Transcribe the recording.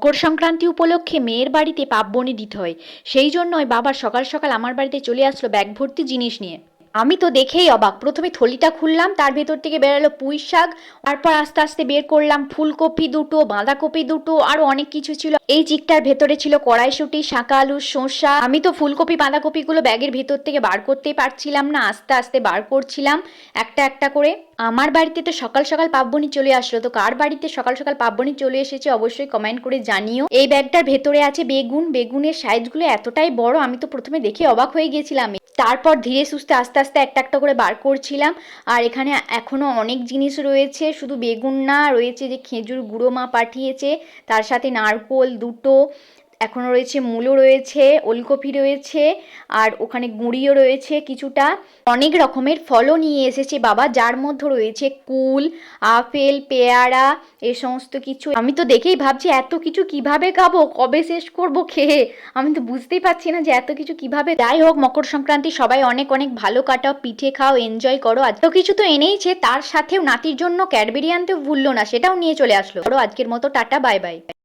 মকর সংক্রান্তি উপলক্ষে মেয়ের বাড়িতে পাপবনি দিতে হয়। সেই জন্যই বাবা সকাল সকাল আমার বাড়িতে চলে আসলো ব্যাগ ভর্তি জিনিস নিয়ে। আমি তো দেখেই অবাক, প্রথমে থলিটা খুললাম, তার ভেতর থেকে বেরালো পুঁই শাক, তারপর আস্তে আস্তে বের করলাম ফুলকপি দুটো, বাঁধাকপি দুটো, আরো অনেক কিছু ছিল। এই চিকটার ভেতরে ছিল কড়াইশুঁটি, শাঁকা আলু, শসা। আমি তো ফুলকপি বাঁধাকপিগুলো ব্যাগের ভেতর থেকে বার করতেই পারছিলাম না, আস্তে আস্তে বার করছিলাম একটা একটা করে। আমার বাড়িতে তো সকাল সকাল পাপবনি চলে আসলো, তো কার বাড়িতে সকাল সকাল পাপবনি চলে এসেছে অবশ্যই কমেন্ট করে জানিও। এই ব্যাগটার ভেতরে আছে বেগুন, বেগুনের সাইজগুলো এতটাই বড়, আমি তো প্রথমে দেখে অবাক হয়ে গেছিলাম। তারপর ধীরে সুস্থে আস্তে আস্তে একটা একটা করে বার করছিলাম। আর এখানে এখনো অনেক জিনিস রয়েছে, শুধু বেগুন না, রয়েছে যে খেজুর গুঁড়ো মা পাঠিয়েছে, তার সাথে নারকোল দুটো, এখনও রয়েছে মূলো, রয়েছে ওলকপি, রয়েছে আর ওখানে গুঁড়িও রয়েছে কিছুটা। অনেক রকমের ফলও নিয়ে এসেছে বাবা, যার মধ্যে রয়েছে কুল, আপেল, পেয়ারা, এ সমস্ত কিছু। আমি তো দেখেই ভাবছি এত কিছু কিভাবে খাবো, কবে শেষ করব খেয়ে। আমি তো বুঝতেই পারছি না যে এত কিছু কিভাবে। যাই হোক, মকর সংক্রান্তি সবাই অনেক অনেক ভালো কাটাও, পিঠে খাও, এনজয় করো। এত কিছু তো এনেইছে, তার সাথেও নাতির জন্য ক্যাডবেরি আনতেও ভুললো না, সেটাও নিয়ে চলে আসলো। আজকের মতো টাটা, বাই বাই।